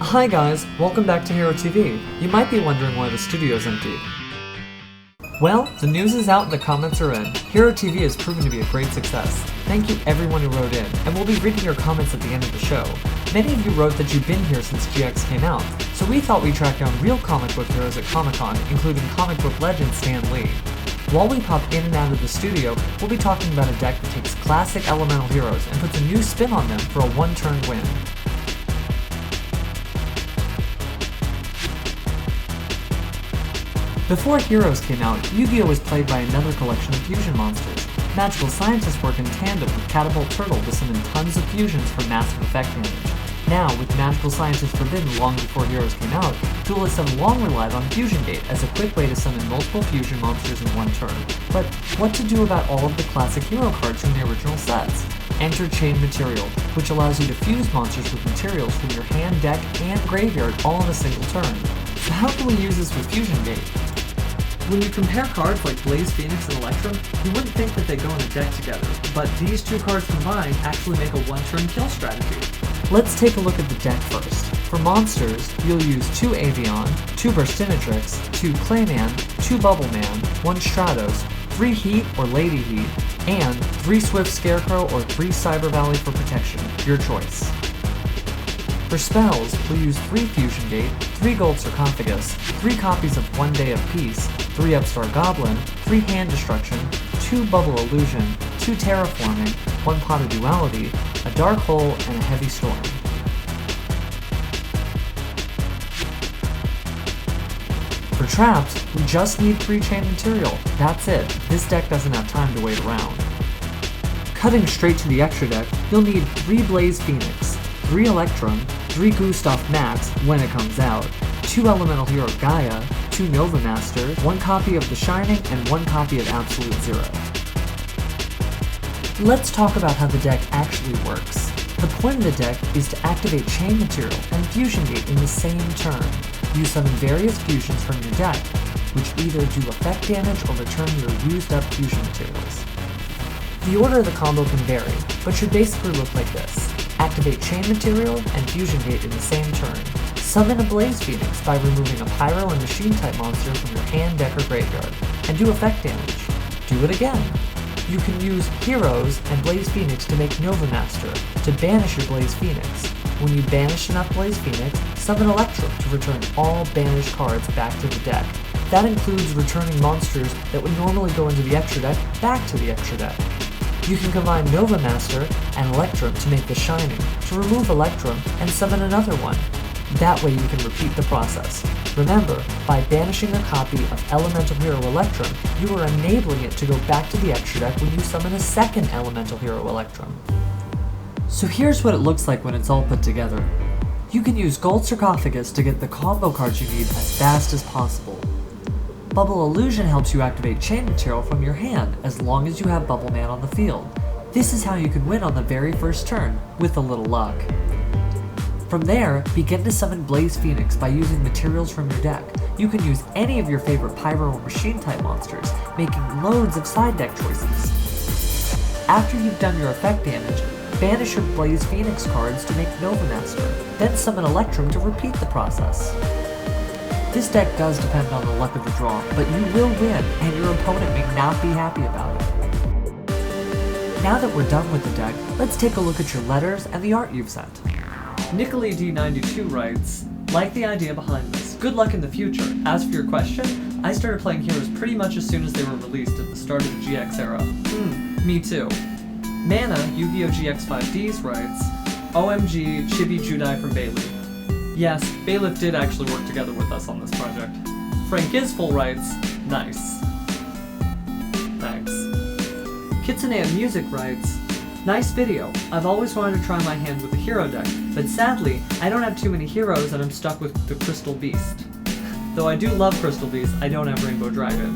Hi guys, welcome back to Hero TV. You might be wondering why the studio's empty. Well, the news is out and the comments are in. Hero TV has proven to be a great success. Thank you everyone who wrote in, and we'll be reading your comments at the end of the show. Many of you wrote that you've been here since GX came out, so we thought we'd track down real comic book heroes at Comic-Con, including comic book legend Stan Lee. While we pop in and out of the studio, we'll be talking about a deck that takes classic elemental heroes and puts a new spin on them for a one-turn win. Before Heroes came out, Yu-Gi-Oh! Was played by another collection of fusion monsters. Magical scientists work in tandem with Catapult Turtle to summon tons of fusions for massive effect damage. Now, with Magical Scientists forbidden long before Heroes came out, duelists have long relied on Fusion Gate as a quick way to summon multiple fusion monsters in one turn. But what to do about all of the classic hero cards from the original sets? Enter Chain Material, which allows you to fuse monsters with materials from your hand, deck, and graveyard all in a single turn. So how can we use this with Fusion Gate? When you compare cards like Blaze, Phoenix, and Electrum, you wouldn't think that they go in a deck together, but these two cards combined actually make a one-turn kill strategy. Let's take a look at the deck first. For monsters, you'll use 2 Avion, 2 Burstinatrix, 2 Clayman, 2 Bubbleman, 1 Stratos, 3 Heat or Lady Heat, and 3 Swift Scarecrow or 3 Cyber Valley for protection, your choice. For spells, we'll use 3 Fusion Gate, 3 Gold Sarcophagus, 3 copies of 1 Day of Peace, 3 Upstart Goblin, 3 Hand Destruction, 2 Bubble Illusion, 2 Terraforming, 1 Pot of Duality, a Dark Hole, and a Heavy Storm. For traps, we just need 3 Chain Material. That's it. This deck doesn't have time to wait around. Cutting straight to the extra deck, you'll need 3 Blaze Phoenix, 3 Electrum, 3 Gustav Max when it comes out, 2 Elemental Hero Gaia, 2 Nova Master, 1 copy of The Shining, and 1 copy of Absolute Zero. Let's talk about how the deck actually works. The point of the deck is to activate Chain Material and Fusion Gate in the same turn. You summon various fusions from your deck, which either do effect damage or return your used up fusion materials. The order of the combo can vary, but should basically look like this. Activate Chain Material and Fusion Gate in the same turn. Summon a Blaze Phoenix by removing a Pyro and Machine type monster from your hand, deck, or graveyard, and do effect damage. Do it again. You can use Heroes and Blaze Phoenix to make Nova Master, to banish your Blaze Phoenix. When you banish enough Blaze Phoenix, summon Electrum to return all banished cards back to the deck. That includes returning monsters that would normally go into the extra deck back to the extra deck. You can combine Nova Master and Electrum to make The Shining, to remove Electrum and summon another one. That way you can repeat the process. Remember, by banishing a copy of Elemental Hero Electrum, you are enabling it to go back to the extra deck when you summon a second Elemental Hero Electrum. So here's what it looks like when it's all put together. You can use Gold Sarcophagus to get the combo cards you need as fast as possible. Bubble Illusion helps you activate Chain Material from your hand as long as you have Bubble Man on the field. This is how you can win on the very first turn, with a little luck. From there, begin to summon Blaze Phoenix by using materials from your deck. You can use any of your favorite Pyro or Machine type monsters, making loads of side deck choices. After you've done your effect damage, banish your Blaze Phoenix cards to make Nova Master, then summon Electrum to repeat the process. This deck does depend on the luck of the draw, but you will win, and your opponent may not be happy about it. Now that we're done with the deck, let's take a look at your letters and the art you've sent. Nicolay D92 writes, like the idea behind this. Good luck in the future. As for your question, I started playing Heroes pretty much as soon as they were released at the start of the GX era. Me too. Mana, Yu-Gi-Oh! GX5Ds writes, OMG, Chibi Judai from Bailey. Yes, Bailiff did actually work together with us on this project. Frank Isful writes, nice. Thanks. Kitsune Music writes, nice video. I've always wanted to try my hand with the hero deck, but sadly, I don't have too many heroes and I'm stuck with the Crystal Beast. Though I do love Crystal Beast, I don't have Rainbow Dragon.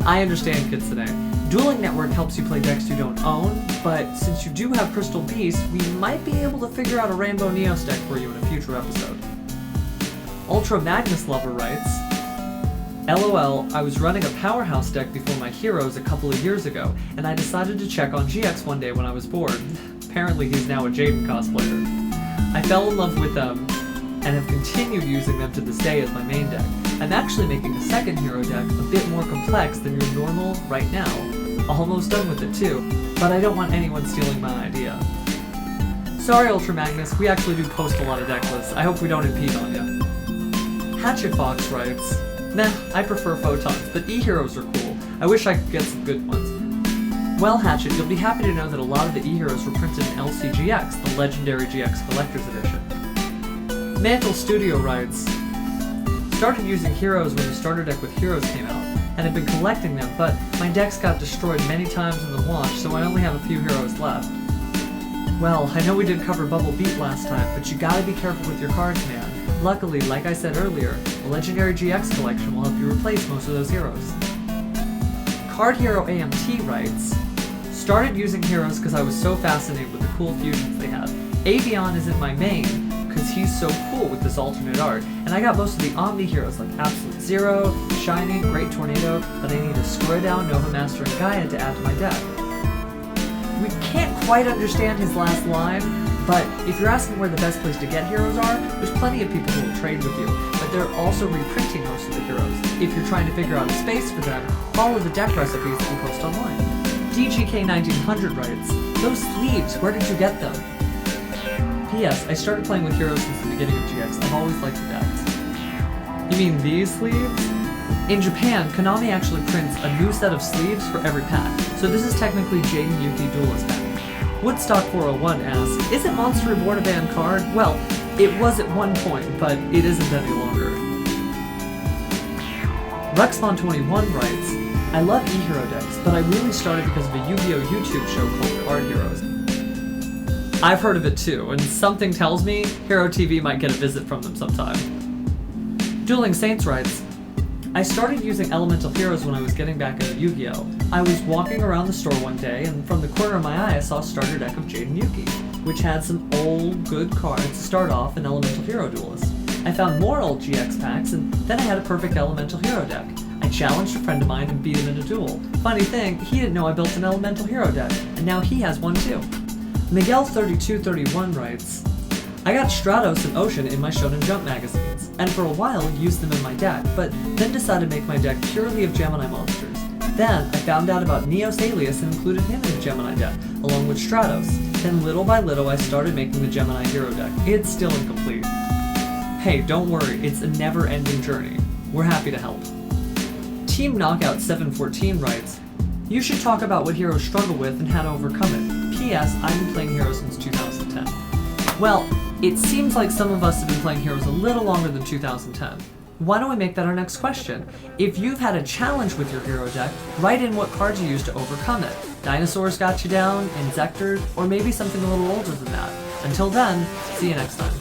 I understand, Kitsune. Dueling Network helps you play decks you don't own, but since you do have Crystal Beast, we might be able to figure out a Rainbow Neos deck for you in a future episode. Ultra Magnus Lover writes, LOL, I was running a Powerhouse deck before my Heroes a couple of years ago, and I decided to check on GX one day when I was bored. Apparently he's now a Jaden cosplayer. I fell in love with and have continued using them to this day as my main deck. I'm actually making a second hero deck a bit more complex than your normal right now. Almost done with it too, but I don't want anyone stealing my idea. Sorry Ultra Magnus, we actually do post a lot of deck lists. I hope we don't impede on you. Hatchet Fox writes, "Meh, I prefer photons, but E-Heroes are cool. I wish I could get some good ones." Well, Hatchet, you'll be happy to know that a lot of the E-Heroes were printed in LCGX, the Legendary GX Collector's Edition. Mantle Studio writes, "Started using Heroes when the starter deck with Heroes came out, and have been collecting them, but my decks got destroyed many times in the launch, so I only have a few Heroes left." Well, I know we did cover Bubble Beat last time, but you gotta be careful with your cards, man. Luckily, like I said earlier, the Legendary GX collection will help you replace most of those Heroes. Card Hero AMT writes, "Started using Heroes because I was so fascinated with the cool fusions they have. Avion isn't my main, because he's so cool with this alternate art, and I got most of the Omni Heroes like Absolute Zero, Shining, Great Tornado, but I need a Score Down, Nova Master, and Gaia to add to my deck." We can't quite understand his last line, but if you're asking where the best place to get Heroes are, there's plenty of people who will trade with you, but they're also reprinting most of the Heroes. If you're trying to figure out a space for them, follow the deck recipes that we post online. DGK1900 writes, "Those sleeves, where did you get them?" P.S. I started playing with Heroes since the beginning of GX. I've always liked the decks. You mean these sleeves? In Japan, Konami actually prints a new set of sleeves for every pack, so this is technically Jaden Yuki Duelist pack. Woodstock 401 asks, "Isn't Monster Reborn a banned card?" Well, it was at one point, but it isn't any longer. Rexmon21 writes, "I love E-Hero decks, but I really started because of a Yu-Gi-Oh! YouTube show called Card Heroes." I've heard of it too, and something tells me Hero TV might get a visit from them sometime. Dueling Saints writes, "I started using Elemental Heroes when I was getting back into Yu-Gi-Oh! I was walking around the store one day, and from the corner of my eye I saw a starter deck of Jaden Yuki, which had some old, good cards to start off an Elemental Hero Duelist. I found more old GX packs, and then I had a perfect Elemental Hero deck. I challenged a friend of mine and beat him in a duel. Funny thing, he didn't know I built an Elemental Hero deck, and now he has one too." Miguel3231 writes, "I got Stratos and Ocean in my Shonen Jump magazines, and for a while used them in my deck, but then decided to make my deck purely of Gemini monsters. Then I found out about Neos Alias and included him in the Gemini deck, along with Stratos. Then little by little I started making the Gemini Hero deck. It's still incomplete." Hey, don't worry, it's a never-ending journey. We're happy to help. Team Knockout 714 writes, "You should talk about what heroes struggle with and how to overcome it. P.S. I've been playing Heroes since 2010. Well, it seems like some of us have been playing Heroes a little longer than 2010. Why don't we make that our next question? If you've had a challenge with your hero deck, write in what cards you used to overcome it. Dinosaurs got you down, Insectors, or maybe something a little older than that. Until then, see you next time.